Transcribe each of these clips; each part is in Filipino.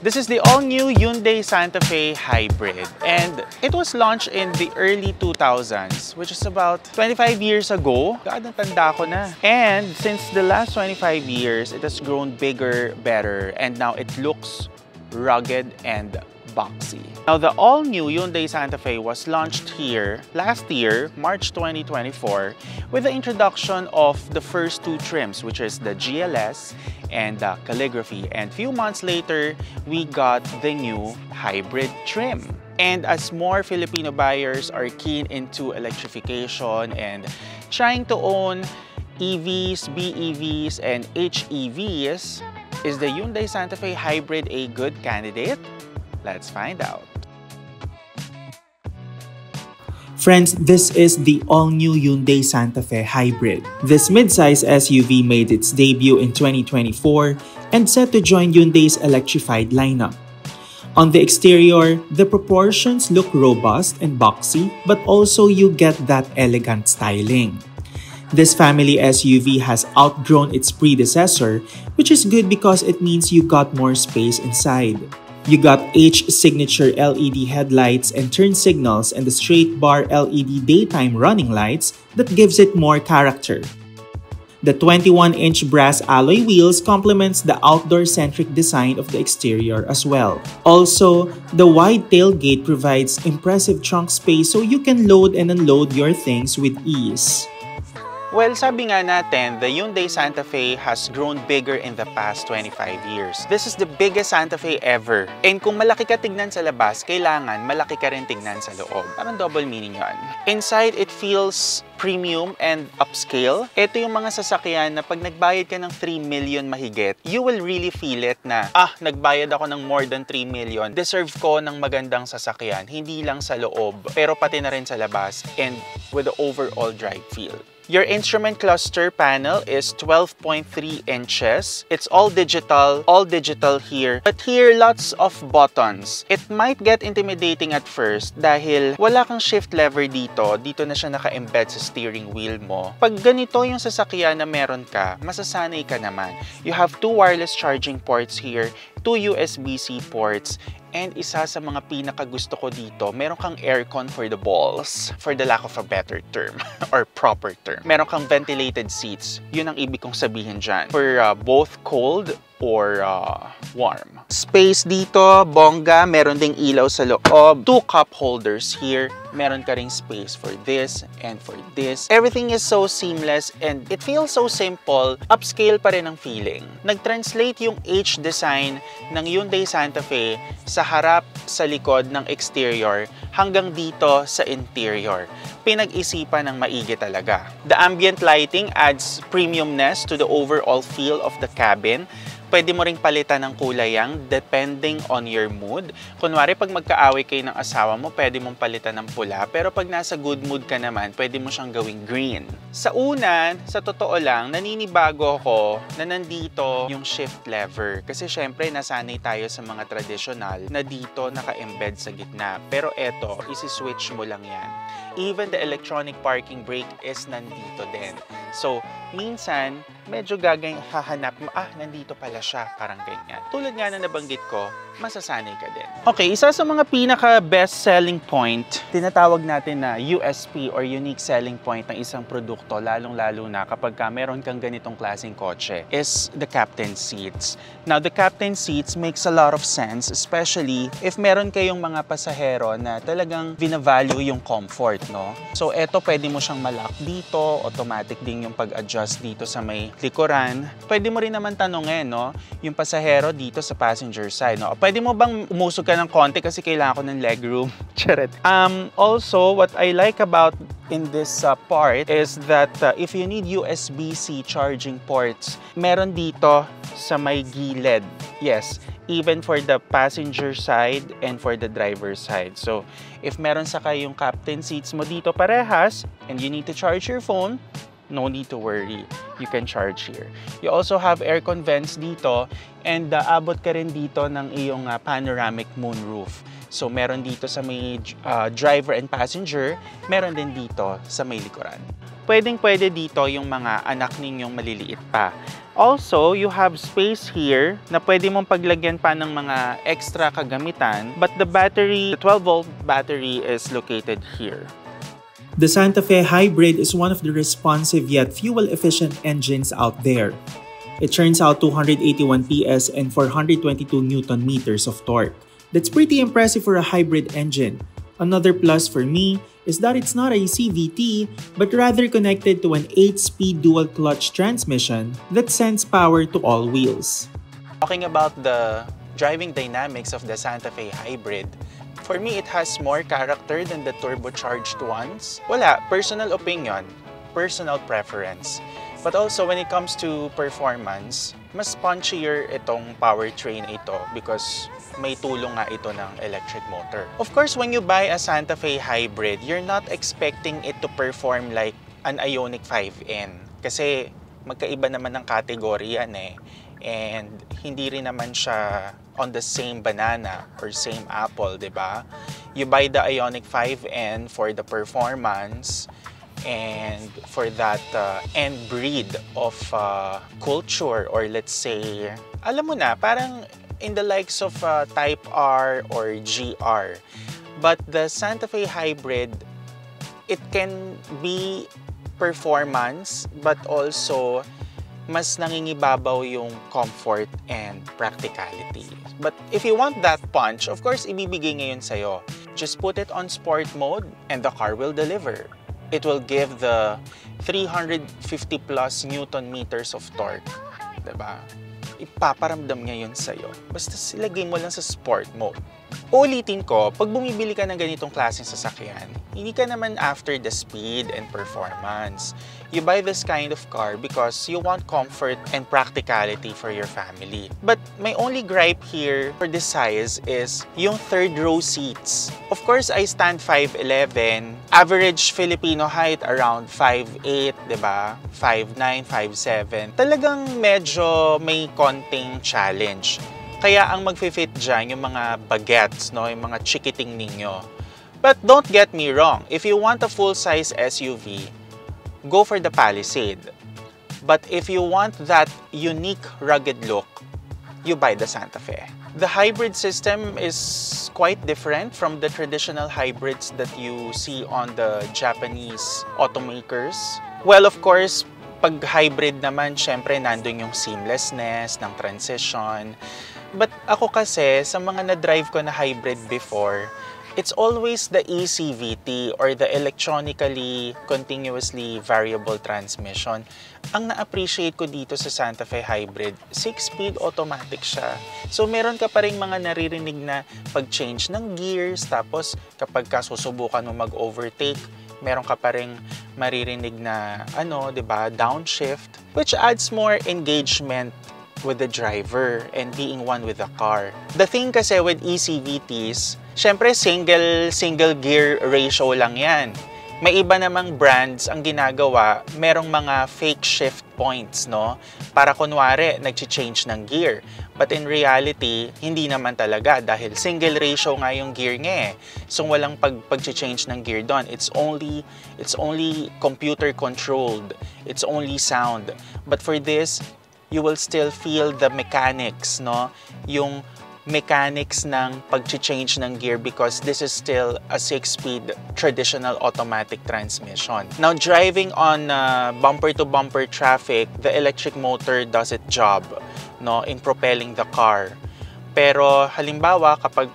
This is the all-new Hyundai Santa Fe Hybrid, and it was launched in the early 2000s, which is about 25 years ago. God, natanda ko na. And since the last 25 years, it has grown bigger, better, and now it looks rugged and boxy. Now, the all-new Hyundai Santa Fe was launched here last year, March 2024, with the introduction of the first two trims, which is the GLS and the Calligraphy. And few months later, we got the new hybrid trim. And as more Filipino buyers are keen into electrification and trying to own EVs, BEVs, and HEVs, is the Hyundai Santa Fe Hybrid a good candidate? Let's find out. Friends, this is the all-new Hyundai Santa Fe Hybrid. This midsize SUV made its debut in 2024 and set to join Hyundai's electrified lineup. On the exterior, the proportions look robust and boxy, but also you get that elegant styling. This family SUV has outgrown its predecessor, which is good because it means you got more space inside. You got H signature LED headlights and turn signals and the straight bar LED daytime running lights that gives it more character. The 21-inch brass alloy wheels complements the outdoor-centric design of the exterior as well. Also, the wide tailgate provides impressive trunk space so you can load and unload your things with ease. Well, sabi nga natin, the Hyundai Santa Fe has grown bigger in the past 25 years. This is the biggest Santa Fe ever. And kung malaki ka tignan sa labas, kailangan malaki ka rin tignan sa loob. Parang double meaning yun. Inside, it feels premium and upscale. Ito yung mga sasakyan na pag nagbayad ka ng 3 million mahigit, you will really feel it na, nagbayad ako ng more than 3 million. Deserve ko ng magandang sasakyan. Hindi lang sa loob, pero pati na rin sa labas and with the overall drive feel. Your instrument cluster panel is 12.3 inches. It's all digital here. But here, lots of buttons. It might get intimidating at first dahil wala kang shift lever dito. Dito na siya naka-embed sa steering wheel mo. Pag ganito yung sasakyan na meron ka, masasanay ka naman. You have two wireless charging ports here, two USB-C ports, and isa sa mga pinakagusto ko dito, meron kang aircon for the balls, for the lack of a better term, or proper term. Meron kang ventilated seats. Yun ang ibig kong sabihin dyan. For both cold or warm. Space dito, bongga, meron ding ilaw sa loob. Two cup holders here. Meron ka ring space for this and for this. Everything is so seamless and it feels so simple. Upscale pa rin ang feeling. Nag-translate yung H design ng Hyundai Santa Fe sa harap, sa likod ng exterior hanggang dito sa interior. Pinag-isipan ng maigi talaga. The ambient lighting adds premiumness to the overall feel of the cabin. Pwede mo ring palitan ng kulay yang depending on your mood. Kunwari, pag magkaaway kayo ng asawa mo, pwede mong palitan ng pula. Pero pag nasa good mood ka naman, pwede mo siyang gawing green. Sa una, sa totoo lang, naninibago ako na nandito yung shift lever. Kasi syempre, nasanay tayo sa mga traditional na dito naka-embed sa gitna. Pero eto, isi-switch mo lang yan. Even the electronic parking brake is nandito din. So, minsan, medyo hahanap mo, nandito pala siya, parang ganyan. Tulad nga na nabanggit ko, masasanay ka din. Okay, isa sa mga pinaka-best selling point, tinatawag natin na USP or unique selling point ng isang produkto, lalong-lalo na kapag meron kang ganitong klaseng kotse, is the captain seats. Now, the captain seats makes a lot of sense, especially if meron kayong mga pasahero na talagang binavalue yung comfort, no? So, eto pwede mo siyang malak dito, automatic din yung pag-adjust dito sa may likuran. Pwede mo rin naman tanungin, no? Yung pasahero dito sa passenger side, no? Pwede mo bang umusog ka ng konti kasi kailangan ko ng legroom? Charet. Also, what I like about in this part is that if you need USB-C charging ports, meron dito sa may gilid. Yes, even for the passenger side and for the driver side. So, if meron sa kayong captain seats mo dito parehas and you need to charge your phone, no need to worry. You can charge here. You also have aircon vents dito and abot ka rin dito ng iyong panoramic moonroof. So, meron dito sa may driver and passenger, meron din dito sa may likuran. Pwedeng-pwede dito yung mga anak ninyong maliliit pa. Also, you have space here na pwede mong paglagyan pa ng mga extra kagamitan, but the battery, the 12-volt battery is located here. The Santa Fe Hybrid is one of the responsive yet fuel-efficient engines out there. It churns out 281 PS and 422 Nm of torque. That's pretty impressive for a hybrid engine. Another plus for me is that it's not a CVT, but rather connected to an 8-speed dual-clutch transmission that sends power to all wheels. Talking about the driving dynamics of the Santa Fe Hybrid, for me it has more character than the turbocharged ones. Wala, personal opinion, personal preference. But also when it comes to performance, mas punchier itong powertrain ito because may tulong nga ito ng electric motor. Of course, when you buy a Santa Fe Hybrid, you're not expecting it to perform like an Ioniq 5N. Kasi magkaiba naman ng category yan eh. And hindi rin naman siya on the same banana or same apple, di ba? You buy the Ioniq 5N for the performance and for that end breed of culture, or let's say, alam mo na, parang in the likes of Type R or GR. But the Santa Fe Hybrid, it can be performance but also mas nangingibabaw yung comfort and practicality. But if you want that punch, of course, ibibigay ngayon sa'yo. Just put it on sport mode and the car will deliver. It will give the 350 plus Newton meters of torque. Diba? Ipaparamdam niya yun sa'yo. Basta silagay mo lang sa sport mode. Ulitin ko, pag bumibili ka ng ganitong klaseng sasakyan, hindi ka naman after the speed and performance. You buy this kind of car because you want comfort and practicality for your family. But my only gripe here for this size is yung third row seats. Of course, I stand 5'11", average Filipino height around 5'8", diba? 5'9", 5'7". Talagang medyo may konting challenge. Kaya ang magfi-fit dyan yung mga bagets, no? Yung mga chikiting ninyo. But don't get me wrong, if you want a full-size SUV, go for the Palisade. But if you want that unique rugged look, you buy the Santa Fe. The hybrid system is quite different from the traditional hybrids that you see on the Japanese automakers. Well, of course, pag hybrid naman, syempre nandun yung seamlessness ng transition. But ako kasi, sa mga na-drive ko na hybrid before, it's always the eCVT or the electronically continuously variable transmission. Ang na-appreciate ko dito sa Santa Fe Hybrid, 6-speed automatic siya. So meron ka pa rin mga naririnig na pag-change ng gears, tapos kapag kasusubukan mo mag-overtake, meron ka pa rin maririnig na diba, downshift, which adds more engagement with the driver and being one with the car. The thing kasi with eCVTs, syempre single gear ratio lang yan. May iba namang brands ang ginagawa, merong mga fake shift points, no? Para kunwari, nag-change ng gear. But in reality, hindi naman talaga dahil single ratio nga yung gear niya eh. So walang pag-change ng gear doon. It's only computer controlled. It's only sound. But for this, you will still feel the mechanics, no? Yung mechanics ng pag-change ng gear because this is still a 6-speed traditional automatic transmission. Now, driving on bumper-to-bumper traffic, the electric motor does its job, no, in propelling the car. Pero halimbawa kapag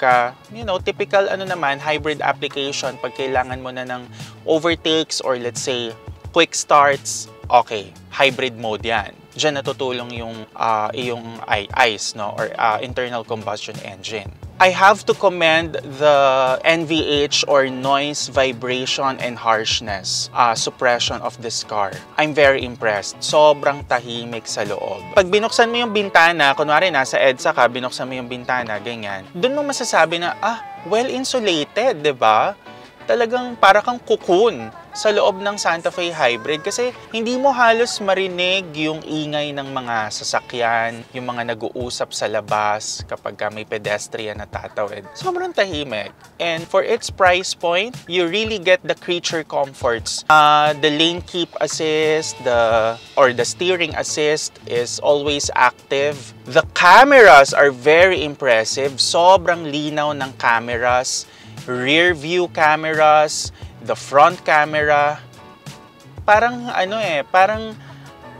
typical hybrid application, pag kailangan mo na ng overtakes or let's say quick starts, okay, hybrid mode yan. Diyan natutulong yung iyong ICE, no, or internal combustion engine. I have to commend the NVH or noise, vibration, and harshness suppression of this car. I'm very impressed. Sobrang tahimik sa loob. Pag binuksan mo yung bintana, kunwari nasa EDSA ka, binuksan mo yung bintana, ganyan, dun mo masasabi na, well insulated, 'di ba? Talagang para kang cocoon sa loob ng Santa Fe Hybrid kasi hindi mo halos marinig yung ingay ng mga sasakyan, yung mga nag-uusap sa labas kapag may pedestrian na tatawid. Sobrang tahimik. And for its price point, you really get the creature comforts. The lane keep assist, the steering assist is always active. The cameras are very impressive. Sobrang linaw ng cameras. Rear view cameras, the front camera, parang parang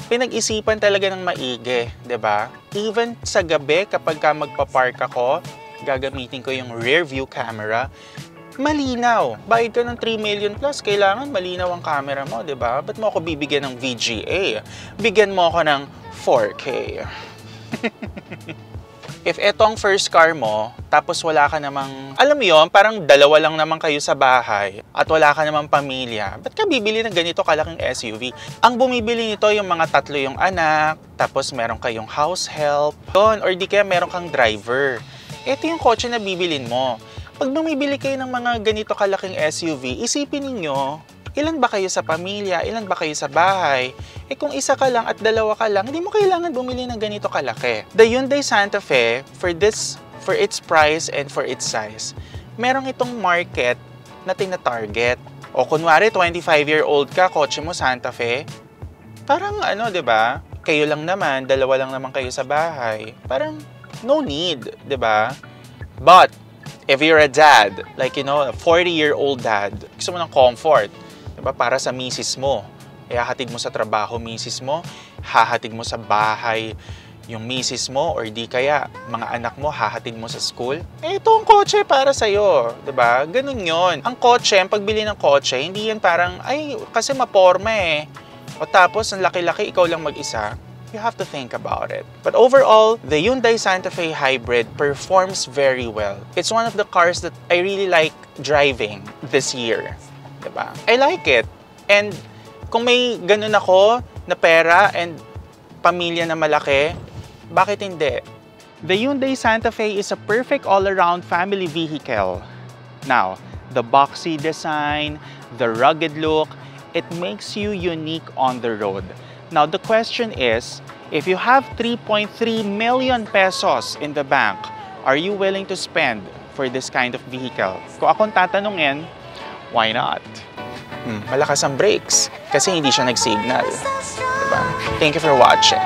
pinag-isipan talaga ng maigi, 'di ba? Even sa gabi kapag magpa-park ako, gagamitin ko yung rear view camera, malinaw. Bayad ka ng 3 million plus, kailangan malinaw ang camera mo, 'di ba? Ba't mo ako bibigyan ng VGA? Bigyan mo ako ng 4K. If etong first car mo, tapos wala ka namang, alam mo yun, parang dalawa lang naman kayo sa bahay at wala ka namang pamilya, ba't ka bibili ng ganito kalaking SUV? Ang bumibili nito yung mga 3 yung anak, tapos meron kayong house help, yun, or di kaya meron kang driver. Ito yung kotse na bibilin mo. Pag bumibili kayo ng mga ganito kalaking SUV, isipin ninyo, ilan ba kayo sa pamilya? Ilan ba kayo sa bahay? Kung isa ka lang at dalawa ka lang, hindi mo kailangan bumili ng ganito kalaki. The Hyundai Santa Fe, for its price and for its size, merong itong market na tina-target. O kunwari, 25-year-old ka, kotse mo Santa Fe, parang di ba? Kayo lang naman, dalawa lang naman kayo sa bahay. Parang no need, di ba? But, if you're a dad, like a 40-year-old dad, gusto mo ng comfort, diba? Para sa misis mo. Hahatid mo sa trabaho misis mo, hahatid mo sa bahay yung misis mo, or di kaya mga anak mo, hahatid mo sa school. Ito ang kotse para sa'yo, diba? Ganun yon. Ang kotse, ang pagbili ng kotse, hindi yan parang, ay, kasi maporma eh. O tapos, ang laki-laki, ikaw lang mag-isa. You have to think about it. But overall, the Hyundai Santa Fe Hybrid performs very well. It's one of the cars that I really like driving this year. Diba? I like it. And kung may ganun ako na pera and pamilya na malaki, bakit hindi? The Hyundai Santa Fe is a perfect all-around family vehicle. Now, the boxy design, the rugged look, it makes you unique on the road. Now, the question is, if you have 3.3 million pesos in the bank, are you willing to spend for this kind of vehicle? Kung akong tatanungin, why not? Malakas ang brakes kasi hindi siya nag-signal. Diba? Thank you for watching.